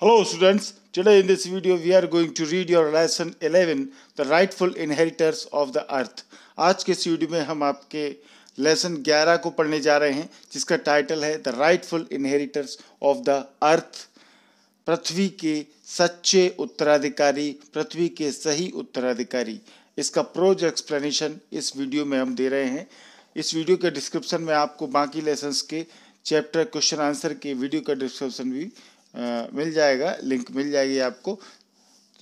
Hello students, today in this video we are going to read your lesson 11, the rightful inheritors of the earth. आज के इस video में हम आपके lesson 11 को पढ़ने जा रहे हैं जिसका टाइटल है the rightful inheritors of the earth. पृथ्वी के सच्चे उत्तराधिकारी, पृथ्वी के सही उत्तराधिकारी। इसका प्रोज एक्सप्लेनेशन इस वीडियो में हम दे रहे हैं। इस वीडियो के डिस्क्रिप्शन में आपको बाकी लेसन्स के चैप्टर क्वेश्चन आंसर के वीडियो का डिस्क्रिप्शन भी मिल जाएगा, लिंक मिल जाएगी आपको।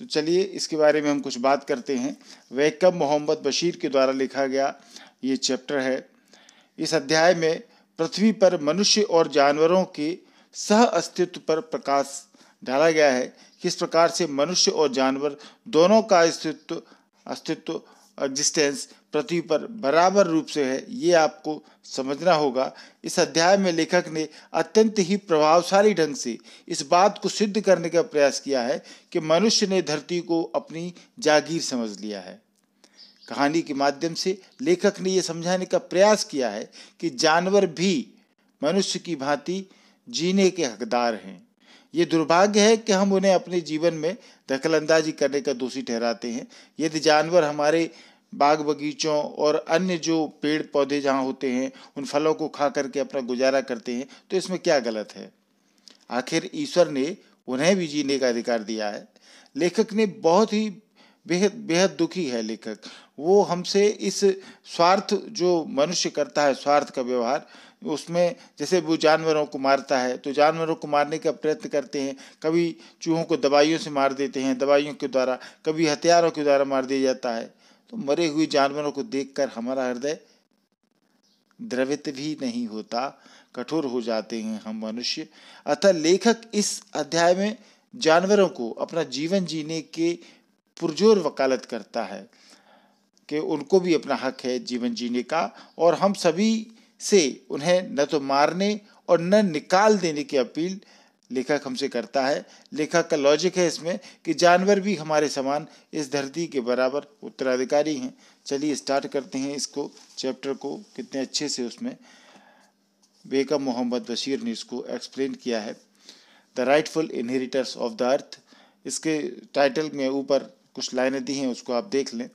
तो चलिए इसके बारे में हम कुछ बात करते हैं। वैकम मोहम्मद बशीर के द्वारा लिखा गया ये चैप्टर है। इस अध्याय में पृथ्वी पर मनुष्य और जानवरों के सह अस्तित्व पर प्रकाश डाला गया है। किस प्रकार से मनुष्य और जानवर दोनों का अस्तित्व एग्जिस्टेंस पृथ्वी पर बराबर रूप से है, ये आपको समझना होगा। इस अध्याय में लेखक ने अत्यंत ही प्रभावशाली ढंग से इस बात को सिद्ध करने का प्रयास किया है कि मनुष्य ने धरती को अपनी जागीर समझ लिया है। कहानी के माध्यम से लेखक ने यह समझाने का प्रयास किया है कि जानवर भी मनुष्य की भांति जीने के हकदार हैं। ये दुर्भाग्य है कि हम उन्हें अपने जीवन में दखलंदाजी करने का दोषी ठहराते हैं। यदि जानवर हमारे बाग बगीचों और अन्य जो पेड़ पौधे जहाँ होते हैं उन फलों को खा करके अपना गुजारा करते हैं तो इसमें क्या गलत है? आखिर ईश्वर ने उन्हें भी जीने का अधिकार दिया है। लेखक ने बहुत ही बेहद दुखी है लेखक, वो हमसे इस स्वार्थ जो मनुष्य करता है, स्वार्थ का व्यवहार, उसमें जैसे वो जानवरों को मारता है तो जानवरों को मारने का प्रयत्न करते हैं। कभी चूहों को दवाइयों से मार देते हैं, दवाइयों के द्वारा, कभी हथियारों के द्वारा मार दिया जाता है। तो मरे हुए जानवरों को देखकर हमारा हृदय द्रवित भी नहीं होता, कठोर हो जाते हैं हम मनुष्य। अतः लेखक इस अध्याय में जानवरों को अपना जीवन जीने के पुरजोर वकालत करता है कि उनको भी अपना हक है जीवन जीने का, और हम सभी से उन्हें न तो मारने और न निकाल देने की अपील लेखक हमसे करता है। लेखक का लॉजिक है इसमें कि जानवर भी हमारे समान इस धरती के बराबर उत्तराधिकारी हैं। चलिए स्टार्ट करते हैं इसको, चैप्टर को। कितने अच्छे से उसमें वैकम मोहम्मद बशीर ने इसको एक्सप्लेन किया है, the rightful inheritors of the अर्थ। इसके टाइटल में ऊपर कुछ लाइनें दी हैं, उसको आप देख लें।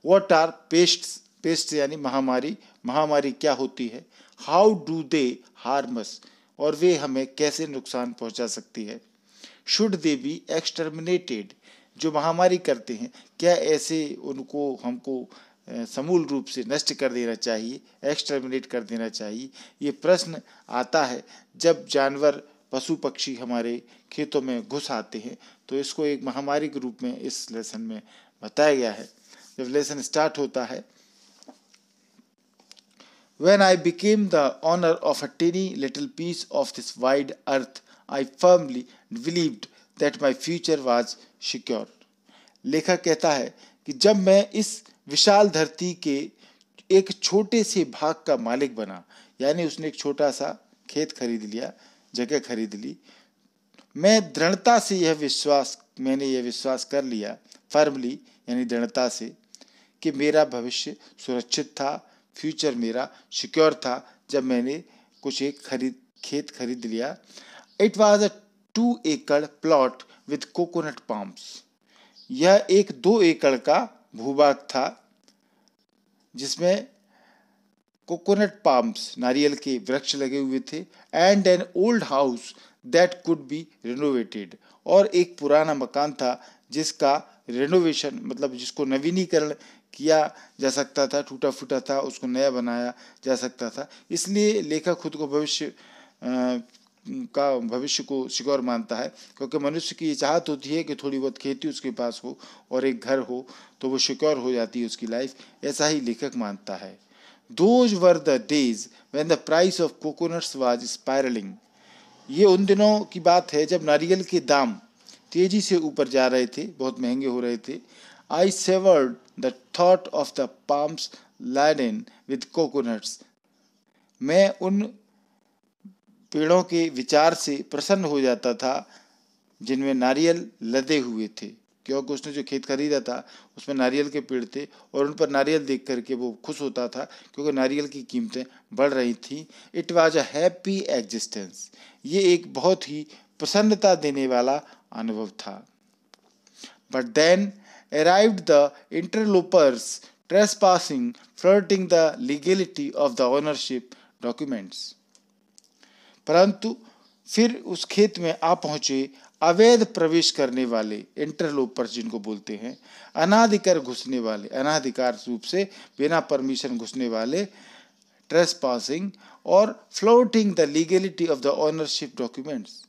What are pests? पेस्ट यानी महामारी। महामारी क्या होती है? How do they harm us? और वे हमें कैसे नुकसान पहुंचा सकती है? Should they be exterminated? जो महामारी करते हैं क्या ऐसे उनको हमको समूल रूप से नष्ट कर देना चाहिए, एक्सटर्मिनेट कर देना चाहिए? ये प्रश्न आता है जब जानवर, पशु पक्षी हमारे खेतों में घुस आते हैं। तो इसको एक महामारी के रूप में इस लेसन में बताया गया है। जब लेसन स्टार्ट होता है, When I became the owner of a tiny little piece of this wide earth, I firmly believed that my future was secure. लेखक कहता है कि जब मैं इस विशाल धरती के एक छोटे से भाग का मालिक बना, यानी उसने एक छोटा सा खेत खरीद लिया, जगह खरीद ली, मैंने यह विश्वास कर लिया, फर्मली यानी दृढ़ता से, कि मेरा भविष्य सुरक्षित था, फ्यूचर मेरा सिक्योर था जब मैंने कुछ एक खेत खरीद लिया। इट वॉज अ 2 एकड़ प्लॉट विथ कोकोनट पाम्स। यह एक 2 एकड़ का भूभाग था जिसमें कोकोनट पाम्स, नारियल के वृक्ष लगे हुए थे। And an old house that could be renovated, और एक पुराना मकान था जिसका रेनोवेशन मतलब जिसको नवीनीकरण किया जा सकता था, टूटा फूटा था, उसको नया बनाया जा सकता था। इसलिए लेखक खुद को भविष्य को सिक्योर मानता है, क्योंकि मनुष्य की ये चाहत होती है कि थोड़ी बहुत खेती उसके पास हो और एक घर हो तो वो सिक्योर हो जाती है उसकी लाइफ। ऐसा ही लेखक मानता है। Those were the days when the price of coconuts was spiraling. ये उन दिनों की बात है जब नारियल के दाम तेजी से ऊपर जा रहे थे, बहुत महंगे हो रहे थे। I savored the thought of the palms laden with coconuts. मैं उन पेड़ों के विचार से प्रसन्न हो जाता था जिनमें नारियल लदे हुए थे, क्योंकि उसने जो खेत खरीदा था उसमें नारियल के पेड़ थे और उन पर नारियल देख करके वो खुश होता था क्योंकि नारियल की कीमतें बढ़ रही थी। It was a happy existence. ये एक बहुत ही प्रसन्नता देने वाला अनुभव था। But then arrived the interlopers, trespassing, flirting the legality of the ownership documents. परंतु फिर उस खेत में आ पहुंचे अवैध प्रवेश करने वाले इंटरलोपर्स, जिनको बोलते हैं, अनाधिकार घुसने वाले, अनाधिकार रूप से बिना परमिशन घुसने वाले, ट्रेसपासिंग, और floating the legality of the ownership documents,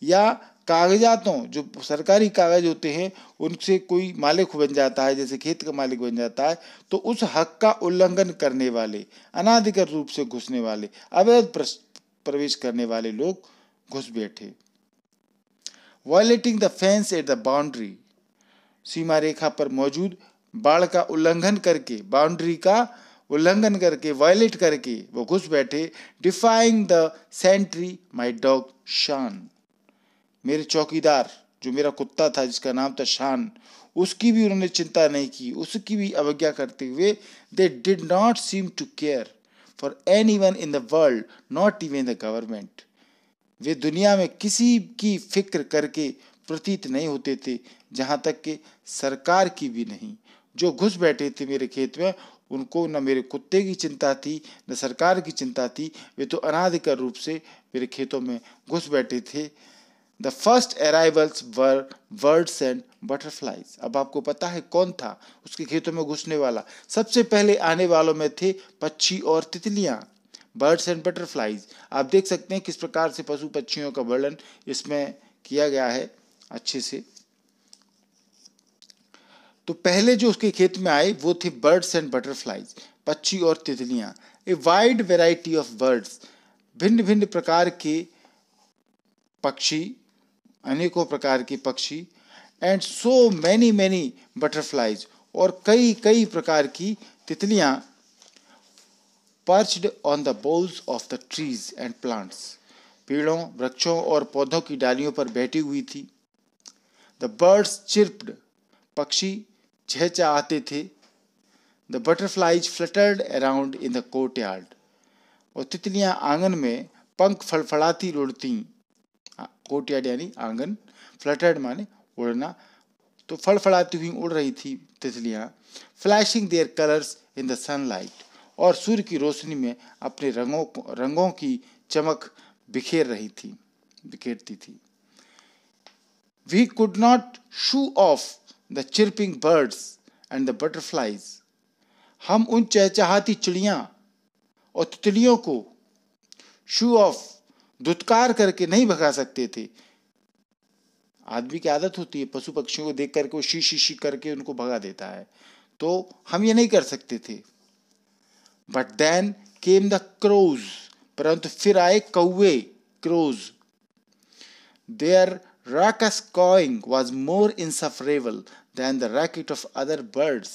या कागजातों, जो सरकारी कागज होते हैं, उनसे कोई मालिक बन जाता है, जैसे खेत का मालिक बन जाता है, तो उस हक का उल्लंघन करने वाले, अनाधिकृत रूप से घुसने वाले, अवैध प्रवेश करने वाले लोग घुस बैठे। Violating the fence at the boundary, सीमा रेखा पर मौजूद बाड़ का उल्लंघन करके, बाउंड्री का उल्लंघन करके, वायलेट करके वो घुस बैठे। Defying the sentry my dog शान, मेरे चौकीदार, जो मेरा कुत्ता था जिसका नाम था शान, उसकी भी उन्होंने चिंता नहीं की, उसकी भी अवज्ञा करते हुए, they did not seem to care for anyone in the world, not even the government, वे दुनिया में किसी की फिक्र करके प्रतीत नहीं होते थे, जहाँ तक कि सरकार की भी नहीं। जो घुस बैठे थे मेरे खेत में, उनको न मेरे कुत्ते की चिंता थी न सरकार की चिंता थी, वे तो अनाधिकार रूप से मेरे खेतों में घुस बैठे थे। The first arrivals were birds and butterflies. अब आपको पता है कौन था उसके खेतों में घुसने वाला? सबसे पहले आने वालों में थे पक्षी और तितलियां, बर्ड्स एंड बटरफ्लाइज। आप देख सकते हैं किस प्रकार से पशु पक्षियों का वर्णन इसमें किया गया है अच्छे से। तो पहले जो उसके खेत में आए वो थे बर्ड्स एंड बटरफ्लाइज, पक्षी और तितलियां। A wide variety of birds, भिन्न भिन्न प्रकार के पक्षी, अनेकों प्रकार के पक्षी, and so many many butterflies, और कई कई प्रकार की तितलियां, perched on the boles of the trees and plants, पेड़ों, वृक्षों और पौधों की डालियों पर बैठी हुई थी। द बर्ड्स चिर्प्ड, पक्षी चहचहाते थे। The butterflies fluttered around in the courtyard, और तितलियां आंगन में पंख फड़फड़ाती उड़ती। कोर्टयार्ड यानी आंगन, फ्लटर्ड माने उड़ना, तो फड़फड़ाती हुई उड़ रही थी तितलियां। Flashing their colours in the sunlight, और सूर्य की रोशनी में अपने रंगों की चमक बिखेरती थी। We could not shoo off the chirping birds and the butterflies, हम उन चहचहाती चिड़ियां और तितलियों को शू ऑफ, दुत्कार करके नहीं भगा सकते थे। आदमी की आदत होती है पशु पक्षियों को देख करके वो शी शी शी करके उनको भगा देता है, तो हम ये नहीं कर सकते थे। But then came the crows, परंतु फिर आए कौवे, crows. There raucous cawing was more insufferable than the racket of other birds.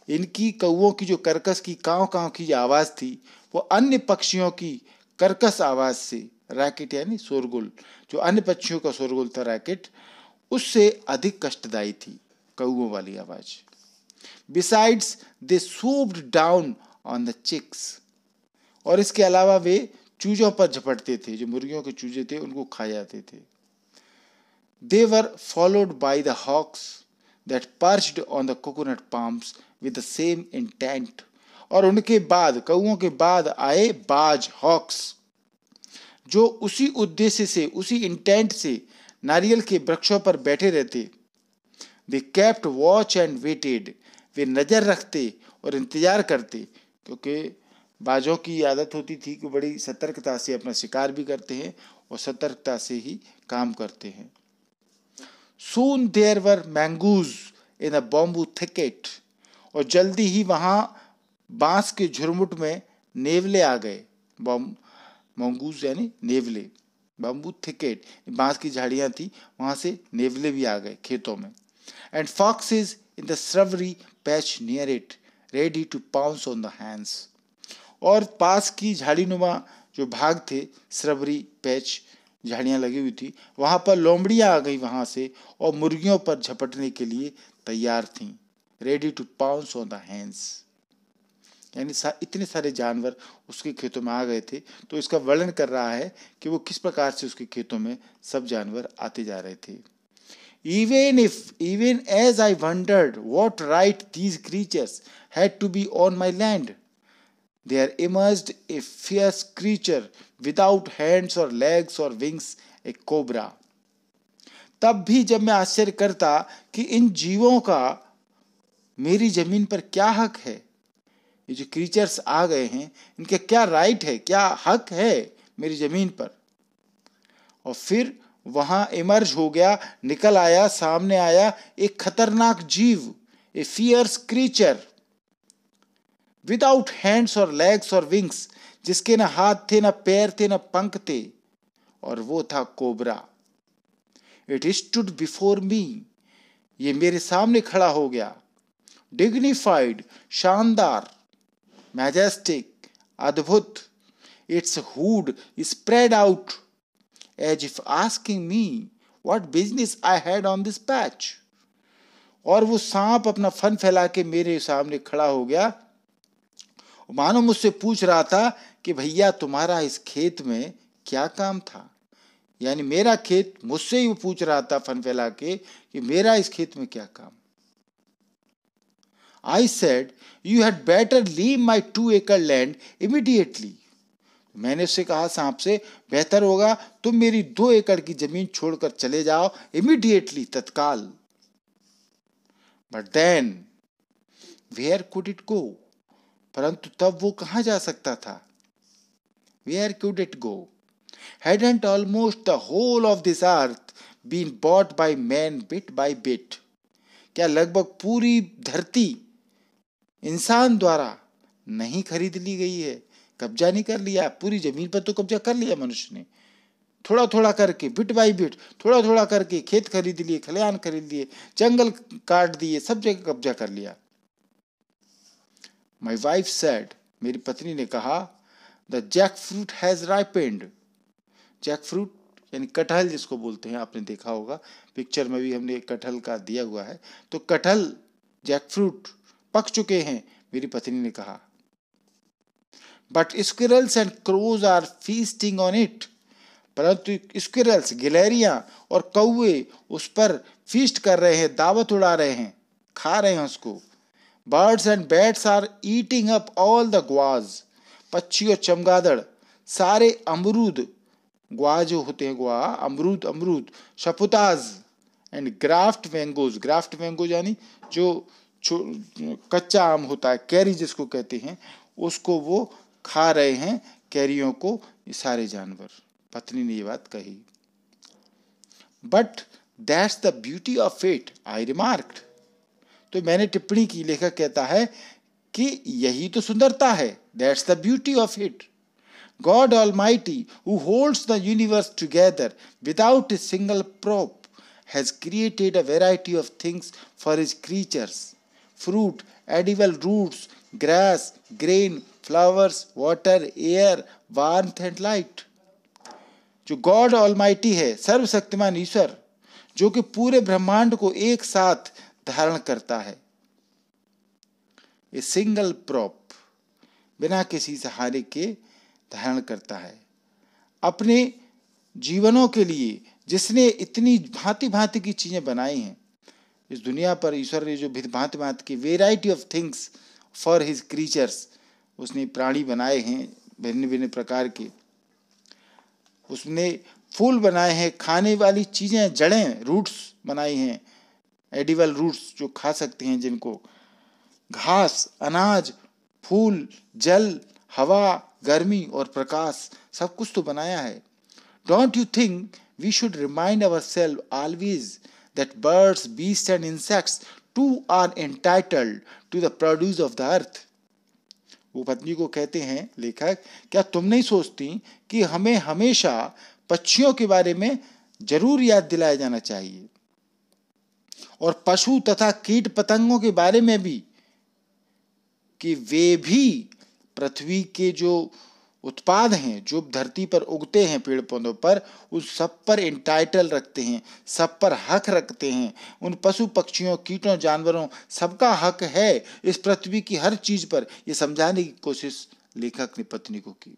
इनकी कौवों की जो कर्कश की काव काव की आवाज थी, वो अन्य पक्षियों की कर्कश आवाज से, रैकेट यानी शोरगुल, जो अन्य पक्षियों का शोरगुल था रैकेट, उससे अधिक कष्टदायी थी कौवों वाली आवाज। Besides they swooped down on the chicks, और इसके अलावा वे चूजों पर झपटते थे, जो मुर्गियों के चूजे थे उनको खा जाते थे। They were followed by the hawks that perched on the coconut palms with the same intent. और उनके बाद, कौओं के बाद आए बाज, हॉक्स, जो उसी उद्देश्य से, उसी इंटेंट से नारियल के वृक्षों पर बैठे रहते। They kept watch and waited, वे नजर रखते और इंतजार करते, क्योंकि बाजों की आदत होती थी कि बड़ी सतर्कता से अपना शिकार भी करते हैं और सतर्कता से ही काम करते हैं। Soon there were mangoes in a bamboo thicket, और जल्दी ही वहां बांस के झुरमुट में नेवले आ गए। मंगूज यानी नेवले, बम्बू थिकेट, बांस की झाड़ियां थी, वहां से नेवले भी आ गए खेतों में। And foxes in the shrubbery patch near it ready to pounce on the hands, और पास की झाड़ीनुमा जो भाग थे, श्रवरी पैच, झाड़ियां लगी हुई थी, वहां पर लोमड़ियां आ गई वहां से, और मुर्गियों पर झपटने के लिए तैयार थीं, ready to pounce on the hands. यानी इतने सारे जानवर उसके खेतों में आ गए थे। तो इसका वर्णन कर रहा है कि वो किस प्रकार से उसके खेतों में सब जानवर आते जा रहे थे। Even as I wondered what right these creatures had to be on my land, there emerged a fierce creature without hands or legs or wings, a cobra. तब भी जब मैं आश्चर्य करता कि इन जीवों का मेरी जमीन पर क्या हक है, ये जो क्रीचर्स आ गए हैं इनके क्या राइट है, क्या हक है मेरी जमीन पर। और फिर वहां इमर्ज हो गया, निकल आया, सामने आया एक खतरनाक जीव, a fierce creature without hands और लेग्स और विंग्स, जिसके ना हाथ थे, ना पैर थे, ना पंख थे, और वो था cobra. It stood before me, ये मेरे सामने खड़ा हो गया, डिग्निफाइड, शानदार, मैजेस्टिक, अद्भुत, it's hood spread out as if asking me what business I had on this patch. और वो सांप अपना फन फैला के मेरे सामने खड़ा हो गया, मानो मुझसे पूछ रहा था कि भैया तुम्हारा इस खेत में क्या काम था। यानी मेरा खेत, मुझसे ही वो पूछ रहा था फन फैला के कि मेरा इस खेत में क्या काम। I said, you had better leave my 2 acre land immediately. मैंने उससे कहा, सांप से, बेहतर होगा तुम मेरी 2 एकड़ की जमीन छोड़कर चले जाओ, इमीडिएटली, तत्काल। But then where could it go, परंतु तब वो कहां जा सकता था। Where could it go, hadn't almost the whole of this earth been bought by man bit by bit, क्या लगभग पूरी धरती इंसान द्वारा नहीं खरीद ली गई है, कब्जा नहीं कर लिया। पूरी जमीन पर तो कब्जा कर लिया मनुष्य ने, थोड़ा थोड़ा करके, बिट बाई बिट, थोड़ा थोड़ा करके खेत खरीद लिए, खलिहान खरीद लिए, जंगल काट दिए, सब जगह कब्जा कर लिया। माई वाइफ सेड, मेरी पत्नी ने कहा, the jackfruit has ripened. Jackfruit यानी कटहल जिसको बोलते हैं, आपने देखा होगा पिक्चर में भी हमने कटहल का दिया हुआ है। तो कटहल, जैक फ्रूट पक चुके हैं, मेरी पत्नी ने कहा। But squirrels and crows are feasting on it. परंतु स्क्विरल्स, गिलहरियां और कौवे उस पर फीस्ट कर रहे हैं, दावत उड़ा रहे हैं, खा रहे हैं उसको। Birds and bats are eating up all the guavas. पक्षी और चमगादड़ सारे अमरूद, गुआ जो होते हैं, गुआ, अमरूद, sapotas and graft mangoes. Graft mango यानी जो कच्चा आम होता है, कैरी जिसको कहते हैं, उसको वो खा रहे हैं, कैरियों को, ये सारे जानवर। पत्नी ने ये बात कही। But that's the beauty of it, I remarked. तो मैंने टिप्पणी की, लेखक कहता है कि यही तो सुंदरता है, that's the beauty of it. God Almighty, who holds the universe together without a single prop, has created a variety of things for his creatures: fruit, edible roots, grass, grain, flowers, water, air, warmth and light. जो God almighty है, सर्वशक्तिमान ईश्वर, जो कि पूरे ब्रह्मांड को एक साथ धारण करता है, ए सिंगल प्रॉप, बिना किसी सहारे के धारण करता है अपने जीवनों के लिए, जिसने इतनी भांति भांति की चीजें बनाई हैं। इस दुनिया पर ईश्वर ने जो भांति भांति की variety of things for his creatures, उसने प्राणी बनाए हैं भिन्न भिन्न प्रकार के, उसने फूल बनाए हैं, खाने वाली चीजें, जड़ें, रूट्स बनाई हैं, एडिबल रूट्स जो खा सकते हैं जिनको, घास, अनाज, फूल, जल, हवा, गर्मी और प्रकाश, सब कुछ तो बनाया है। Don't you think we should remind ourselves always that birds, beast and insects too are entitled to the produce of the earth. वो पत्नी को कहते हैं लेखक, क्या तुम नहीं सोचती कि हमें हमेशा पक्षियों के बारे में जरूर याद दिलाया जाना चाहिए, और पशु तथा कीट पतंगों के बारे में भी, कि वे भी पृथ्वी के जो उत्पाद हैं जो धरती पर उगते हैं पेड़ पौधों पर, उन सब पर इंटाइटल रखते हैं, सब पर हक रखते हैं। उन पशु पक्षियों कीटों जानवरों सबका हक है इस पृथ्वी की हर चीज पर, यह समझाने की कोशिश लेखक ने पत्नी को की।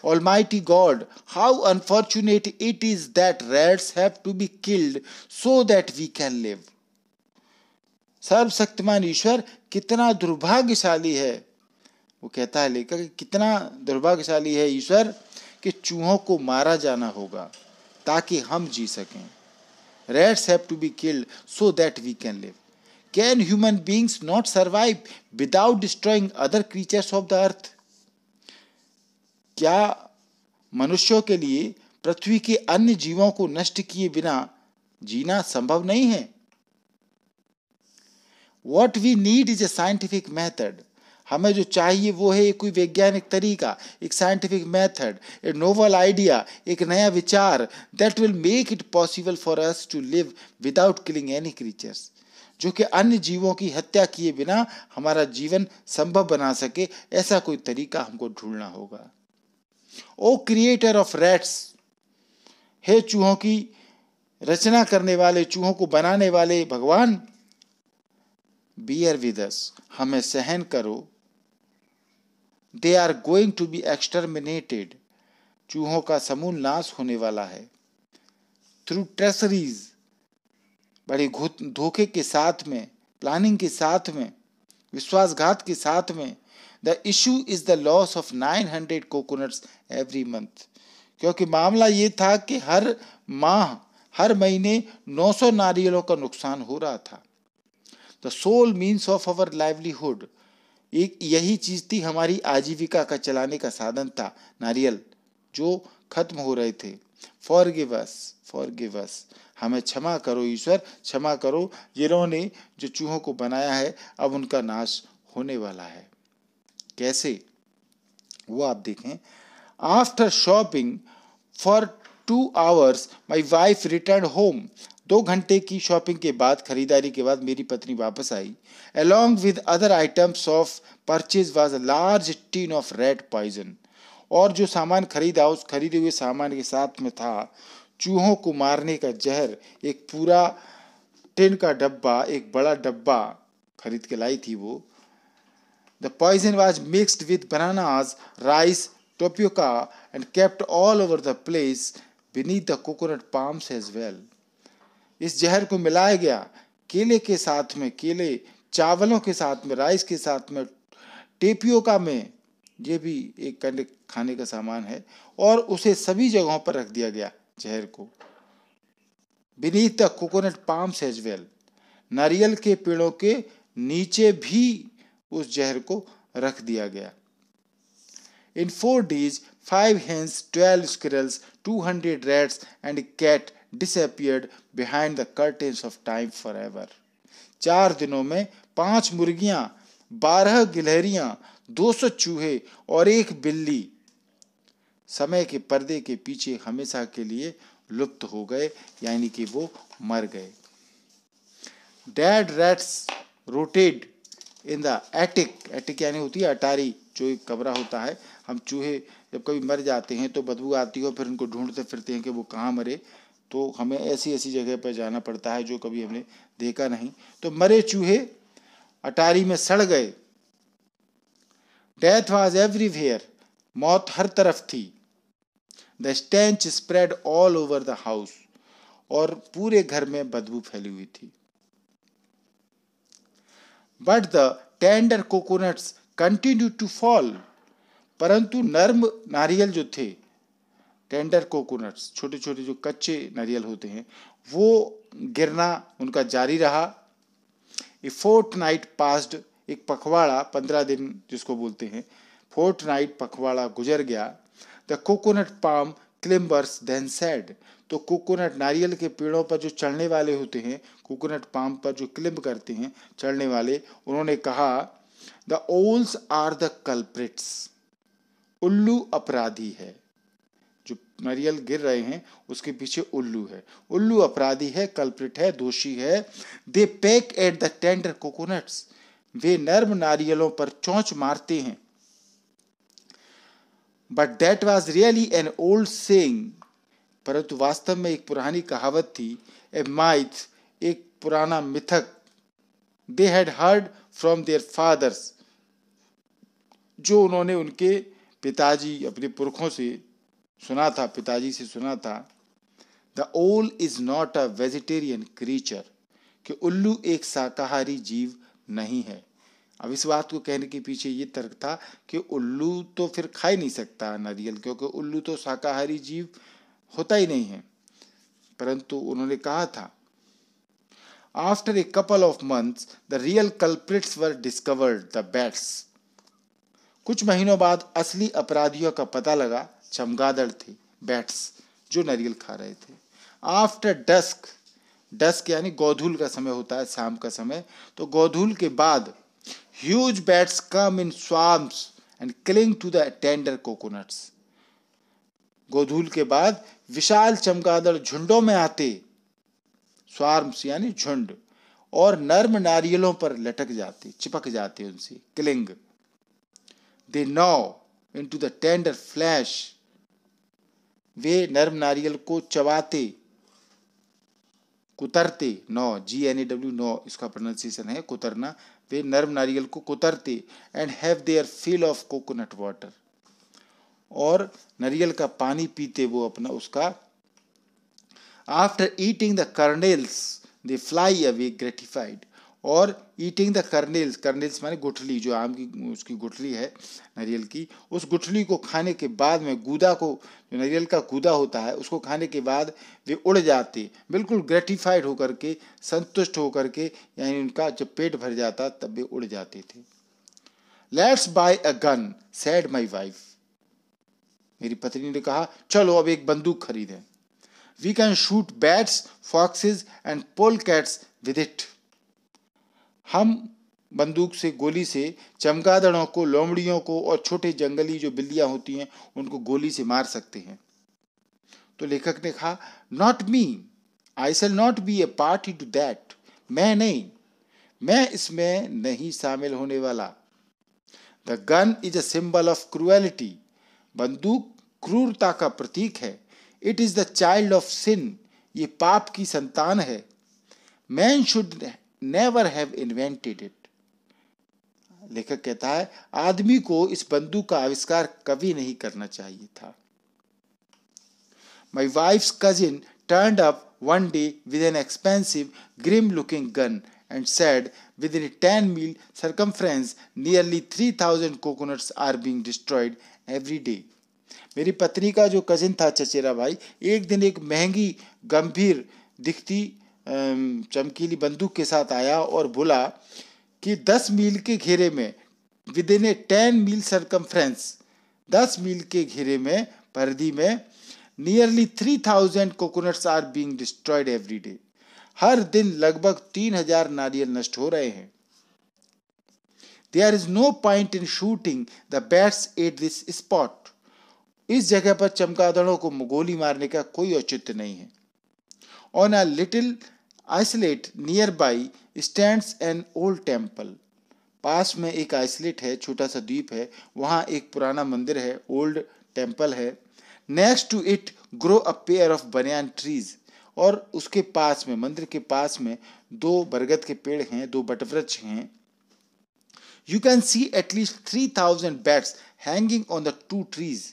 Almighty God, how unfortunate it is that rats have to be killed so that we can live. सर्वशक्तिमान ईश्वर कितना दुर्भाग्यशाली है, वो कहता है लेखक, कितना दुर्भाग्यशाली है ईश्वर कि चूहों को मारा जाना होगा ताकि हम जी सकें। Rats have to be killed so that we can live. Can human beings not survive without destroying other creatures of the earth? क्या मनुष्यों के लिए पृथ्वी के अन्य जीवों को नष्ट किए बिना जीना संभव नहीं है? What we need is a scientific method. हमें जो चाहिए वो है कोई वैज्ञानिक तरीका, एक साइंटिफिक मेथड, ए नोवल आइडिया, एक नया विचार that will make it possible for us to live without killing any creatures, जो कि अन्य जीवों की हत्या किए बिना हमारा जीवन संभव बना सके। ऐसा कोई तरीका हमको ढूंढना होगा। ओ क्रिएटर ऑफ रैट्स, हे चूहों की रचना करने वाले, चूहों को बनाने वाले भगवान, बियर विद अस, हमें सहन करो। They are going to be exterminated, चूहों का समूल नाश होने वाला है। थ्रू ट्रेसरीज, बड़े धोखे के साथ में, प्लानिंग के साथ में, विश्वासघात के साथ में। The issue is the loss of 900 coconuts every month, क्योंकि मामला ये था कि हर माह, हर महीने 900 नारियलों का नुकसान हो रहा था। The sole means of our livelihood, एक यही चीज थी, हमारी आजीविका का चलाने का साधन था, नारियल जो खत्म हो रहे थे। फॉरगिव अस, फॉरगिव अस, हमें क्षमा करो ईश्वर, क्षमा करो। जिन्होंने जो चूहों को बनाया है अब उनका नाश होने वाला है। कैसे, वो आप देखें। After shopping for 2 hours my wife return home, 2 घंटे की शॉपिंग के बाद, खरीदारी के बाद मेरी पत्नी वापस आई। Along with other items of purchase was a large tin of rat poison, और जो सामान खरीदा उस खरीदे हुए सामान के साथ में था चूहों को मारने का जहर। एक पूरा टिन का डब्बा, एक बड़ा डब्बा खरीद के लाई थी वो। The poison was mixed with bananas, rice, tapioca and kept all over the place beneath the coconut palms as well. इस जहर को मिलाया गया केले के साथ में, केले चावलों के साथ में, राइस के साथ में, टेपियोका में, ये भी एक खाने का सामान है, और उसे सभी जगहों पर रख दिया गया जहर को। Beneath the coconut palms as well, नारियल के पेड़ों के नीचे भी उस जहर को रख दिया गया। In 4 days, 5 hens, 12 squirrels, 200 rats and a cat disappeared behind the curtains of time forever. 4 दिनों में 5 मुर्गियां, 12 गिलहरियां, 200 चूहे और 1 बिल्ली समय के पर्दे के पीछे हमेशा के लिए लुप्त हो गए, यानी कि वो मर गए। Dead rats rotted in the attic, attic यानी होती है अटारी, जो एक कमरा होता है। हम चूहे जब कभी मर जाते हैं तो बदबू आती हो, फिर उनको ढूंढते फिरते हैं कि वो कहाँ मरे, तो हमें ऐसी ऐसी जगह पर जाना पड़ता है जो कभी हमने देखा नहीं। तो मरे चूहे अटारी में सड़ गए। डेथ वॉज एवरीवेयर, मौत हर तरफ थी। The stench spread all over the house, और पूरे घर में बदबू फैली हुई थी। But the tender coconuts continue to fall, परंतु नर्म नारियल जो थे, टेंडर कोकोनट्स, छोटे छोटे जो कच्चे नारियल होते हैं, वो गिरना उनका जारी रहा। ए फोर्टनाइट पास्ड, एक पखवाड़ा, 15 दिन जिसको बोलते हैं, फोर्टनाइट पखवाड़ा गुजर गया। The coconut palm climbers then said, तो कोकोनट नारियल के पेड़ों पर जो चढ़ने वाले होते हैं, कोकोनट पाम पर जो क्लिम्ब करते हैं चढ़ने वाले, उन्होंने कहा द ओल्स आर द कल्प्रिट्स, उल्लू अपराधी है। जो नारियल गिर रहे हैं उसके पीछे उल्लू है, उल्लू अपराधी है, कल्प्रिट है, दोषी है। They peck at the tender coconuts, वे नर्म नारियलों पर चोंच मारते हैं। But that was really an old saying, परंतु वास्तव में एक पुरानी कहावत थी, ए माइथ, एक पुराना मिथक, they had heard from their fathers, जो उन्होंने उनके पिताजी, अपने पुरखों से सुना था, पिताजी से सुना था। द ओल is not a vegetarian creature, कि उल्लू एक शाकाहारी जीव नहीं है। अब इस बात को कहने के पीछे ये तर्क था कि उल्लू तो फिर खा ही नहीं सकता नारियल, क्योंकि उल्लू तो शाकाहारी जीव होता ही नहीं है। परंतु उन्होंने कहा था, after a couple of months the real culprits were discovered, the bats, कुछ महीनों बाद असली अपराधियों का पता लगा, चमगादड़ थे, बैट्स, जो नारियल खा रहे थे। आफ्टर डस्क, डस्क यानी गोधूल का समय होता है, शाम का समय, तो गोधूल के बाद huge bats come in swarms and cling to the tender coconuts, गोधूल के बाद विशाल चमगादड़ झुंडों में आते, स्वार्म्स यानी झुंड, और नर्म नारियलों पर लटक जाते, चिपक जाते उनसे, cling. They know into the tender flash, वे नर्म नारियल को चबाते, कुतरते, नो, GNAW, नो इसका प्रोनाउंसिएशन है, कुतरना, वे नर्म नारियल को कुतरते, and have their fill of coconut water, और नारियल का पानी पीते वो अपना उसका। After eating the kernels they fly away gratified, और ईटिंग द कर्नेल्स, कर्नेल्स माने गुठली, जो आम की उसकी गुठली है नारियल की, उस गुठली को खाने के बाद में, गूदा को, जो नारियल का गूदा होता है उसको खाने के बाद वे उड़ जाते, बिल्कुल ग्रेटिफाइड होकर के, संतुष्ट होकर के, यानी उनका जब पेट भर जाता तब वे उड़ जाते थे। Let's buy a gun said my wife, मेरी पत्नी ने कहा, चलो अब एक बंदूक खरीदें। We can shoot bats, foxes and polecats with it, हम बंदूक से, गोली से चमगादड़ों को, लोमड़ियों को और छोटे जंगली जो बिल्लियां होती हैं उनको गोली से मार सकते हैं। तो लेखक ने कहा, not me, I shall not be a party to that, मैं नहीं, मैं इसमें नहीं शामिल होने वाला। The gun is a symbol of cruelty, बंदूक क्रूरता का प्रतीक है। It is the child of sin, ये पाप की संतान है। Man should never have invented it, लेखक कहता है, आदमी को इस बंदूक का आविष्कार कभी नहीं करना चाहिए था। My wife's cousin turned up one day with an expensive, grim-looking gun and said, within a 10-mile circumference, nearly 3,000 coconuts are being destroyed every day. मेरी पत्नी का जो कजिन था, चचेरा भाई, एक दिन एक महंगी, गंभीर दिखती चमकीली बंदूक के साथ आया और बोला कि 10 मील के घेरे में, with in A 10 meal circumference, 10 मील के घेरे में, परिधि में, nearly 3,000 coconuts are being destroyed every day, हर दिन लगभग 3,000 नारियल नष्ट हो रहे हैं। There is no point in shooting the bats at this spot, इस जगह पर चमगादड़ों को गोली मारने का कोई औचित्य नहीं है। On a little isolate nearby stands an old temple, पास में एक आइसोलेट है, छोटा सा द्वीप है, वहाँ एक पुराना मंदिर है, ओल्ड टेम्पल है। Next to it grow a pair of banyan trees, और उसके पास में, मंदिर के पास में 2 बरगद के पेड़ हैं, 2 बटवृक्ष हैं। You can see at least 3,000 bats hanging on the 2 trees,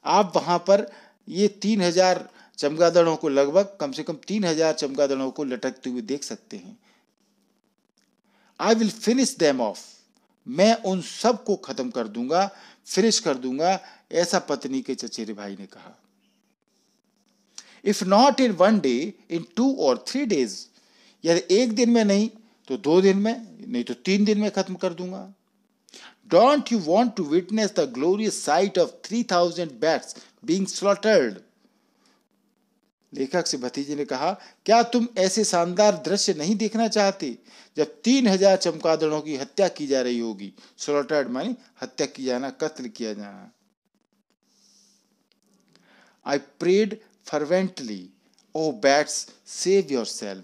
आप वहाँ पर ये 3,000 चमगादड़ों को, लगभग कम से कम 3,000 चमगादड़ों को लटकते हुए देख सकते हैं। I will finish them of, मैं उन सब को खत्म कर दूंगा, फिनिश कर दूंगा, ऐसा पत्नी के चचेरे भाई ने कहा। If not in 1 day, in 2 or 3 days, यदि एक दिन में नहीं तो 2 दिन में, नहीं तो 3 दिन में खत्म कर दूंगा। Don't you want to witness the glorious sight of 3,000 bats being slaughtered, लेखक से भतीजे ने कहा, क्या तुम ऐसे शानदार दृश्य नहीं देखना चाहते जब 3,000 चमगादड़ों की हत्या की जा रही होगी। स्लॉटर्ड मानी हत्या की जाना, कत्ल किया जाना। I prayed fervently, O bats save yourself,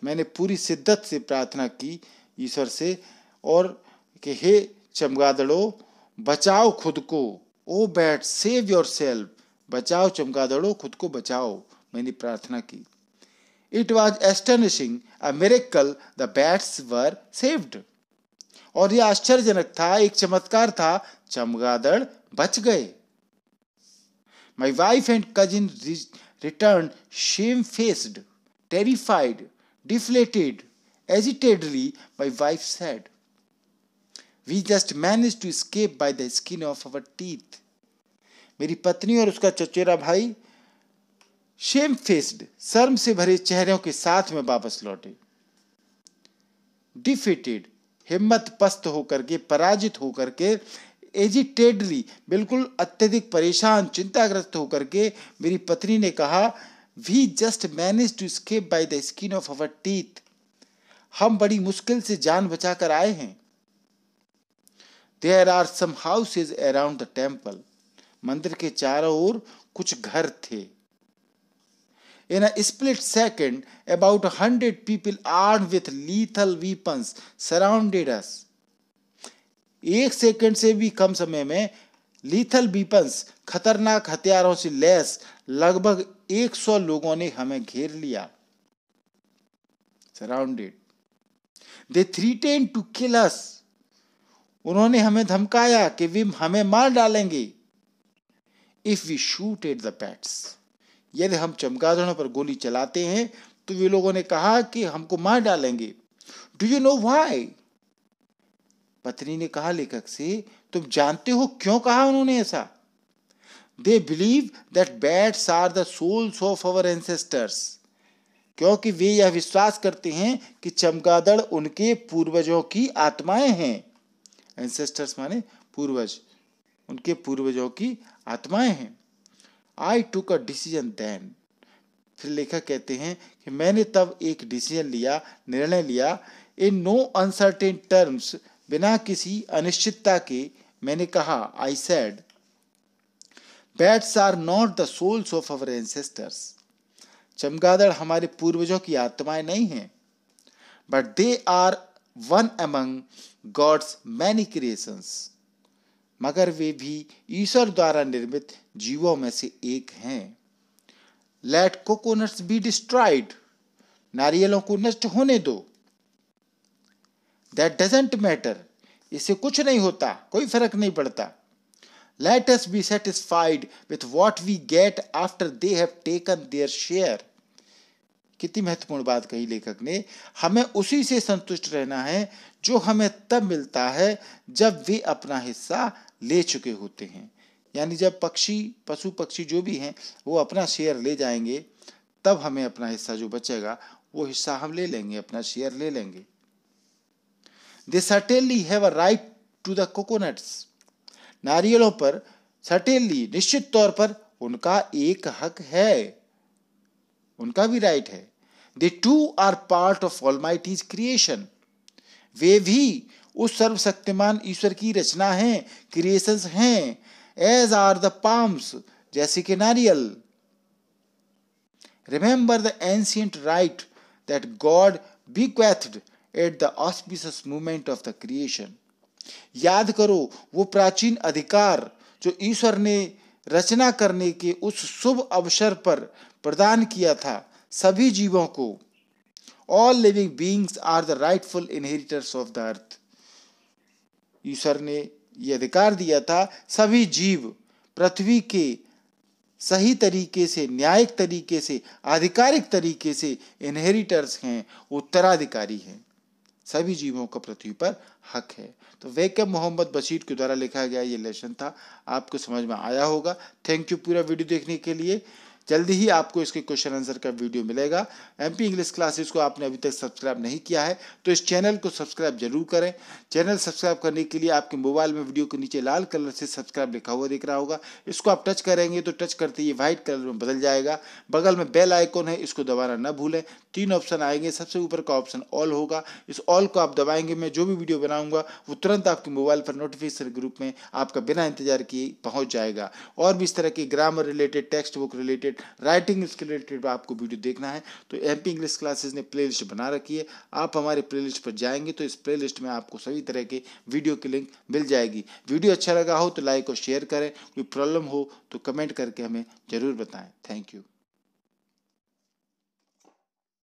मैंने पूरी शिद्दत से प्रार्थना की ईश्वर से, और कि हे चमगादड़ों, बचाओ खुद को, O bat save yourself, बचाओ चमगादड़ो, खुद को बचाओ, मैंने प्रार्थना की। It was astonishing, a miracle, the bats were saved. और यह आश्चर्यजनक था, एक चमत्कार था, चमगादड़ बच गए। My wife and cousin return shamefaced, terrified, deflated, agitatedly. My wife said, we just manage to escape by the skin of our teeth. मेरी पत्नी और उसका चचेरा भाई शेम फेस्ड, शर्म से भरे चेहरों के साथ में वापस लौटे। डिफीटेड, हिम्मत पस्त होकर के, पराजित होकर के, एजिटेडली, बिल्कुल अत्यधिक परेशान, चिंताग्रस्त होकर के मेरी पत्नी ने कहा, we just manage to escape by the skin of our teeth. हम बड़ी मुश्किल से जान बचाकर आए हैं। There are some houses around the temple. मंदिर के चारों ओर कुछ घर थे। In a split second, about 100 people armed with lethal weapons surrounded us. एक सेकंड से भी कम समय में lethal weapons, खतरनाक हथियारों से लैस लगभग 100 लोगों ने हमें घेर लिया। Surrounded. They threatened to kill us. उन्होंने हमें धमकाया कि वे हमें मार डालेंगे। If we shoot at the bats, यदि हम चमगादड़ों पर गोली चलाते हैं तो वे लोगों ने कहा कि हमको मार डालेंगे। Do you know why? पत्नी ने कहा लेखक से, तुम जानते हो क्यों कहा उन्होंने ऐसा? They believe that bats are the souls of our ancestors. क्योंकि वे यह विश्वास करते हैं कि चमगादड़ उनके पूर्वजों की आत्माएं हैं। एंसेस्टर्स माने पूर्वज, उनके पूर्वजों की आत्माएं हैं। I took a decision then. फिर लेखक कहते हैं कि मैंने तब एक डिसीजन लिया, निर्णय लिया। In no uncertain terms, बिना किसी अनिश्चितता के मैंने कहा, I said, bats are not the souls of our ancestors. चमगादड़ हमारे पूर्वजों की आत्माएं नहीं हैं, but they are one among God's many creations. मगर वे भी ईश्वर द्वारा निर्मित जीवों में से एक हैं। Let coconuts be destroyed. नारियलों को नष्ट होने दो। That doesn't matter. इससे कुछ नहीं होता, कोई फर्क नहीं पड़ता। Let us be satisfied with what we get after they have taken their share. कितनी महत्वपूर्ण बात कही लेखक ने। हमें उसी से संतुष्ट रहना है जो हमें तब मिलता है जब वे अपना हिस्सा ले चुके होते हैं। यानी जब पशु पक्षी जो भी हैं वो अपना शेयर ले जाएंगे, तब हमें अपना हिस्सा जो बचेगा वो हिस्सा हम ले लेंगे, अपना शेयर ले लेंगे। They certainly have a right to the coconuts. नारियलों पर certainly, निश्चित तौर पर उनका एक हक है, उनका भी राइट है। They too are part of Almighty's creation. वे भी उस सर्वशक्तिमान ईश्वर की रचना हैं, क्रिएशंस हैं। As are the palms, जैसे कि नारियल। Remember the ancient right that God bequeathed at the auspicious moment of the creation. याद करो वो प्राचीन अधिकार जो ईश्वर ने रचना करने के उस शुभ अवसर पर प्रदान किया था सभी जीवों को। All living beings are the rightful inheritors of the earth. ईश्वर ने यह अधिकार दिया था, सभी जीव पृथ्वी के सही तरीके से, न्यायिक तरीके से, आधिकारिक तरीके से इनहेरिटर्स हैं, उत्तराधिकारी हैं। सभी जीवों का पृथ्वी पर हक है। तो वेकम मोहम्मद बशीर के द्वारा लिखा गया ये लेसन था, आपको समझ में आया होगा। थैंक यू पूरा वीडियो देखने के लिए। जल्दी ही आपको इसके क्वेश्चन आंसर का वीडियो मिलेगा। एमपी इंग्लिश क्लासेस को आपने अभी तक सब्सक्राइब नहीं किया है तो इस चैनल को सब्सक्राइब जरूर करें। चैनल सब्सक्राइब करने के लिए आपके मोबाइल में वीडियो के नीचे लाल कलर से सब्सक्राइब लिखा हुआ दिख रहा होगा, इसको आप टच करेंगे तो टच करते ही व्हाइट कलर में बदल जाएगा। बगल में बेल आइकॉन है, इसको दबाना न भूलें। 3 ऑप्शन आएंगे, सबसे ऊपर का ऑप्शन ऑल होगा, इस ऑल को आप दबाएंगे, मैं जो भी वीडियो बनाऊंगा वो तुरंत आपके मोबाइल पर नोटिफिकेशन ग्रुप में आपका बिना इंतजार किए पहुंच जाएगा। और भी इस तरह की grammar related, text book related related, writing इसके रिलेटेड आपको वीडियो देखना है तो MP इंग्लिश क्लासेस ने प्लेलिस्ट बना रखी है। आप हमारे प्लेलिस्ट पर जाएंगे तो इस प्लेलिस्ट में आपको सभी तरह के वीडियो की लिंक मिल जाएगी। वीडियो अच्छा लगा हो तो लाइक और शेयर करें, कोई प्रॉब्लम हो तो कमेंट करके हमें ज़रूर बताएं। Thank you.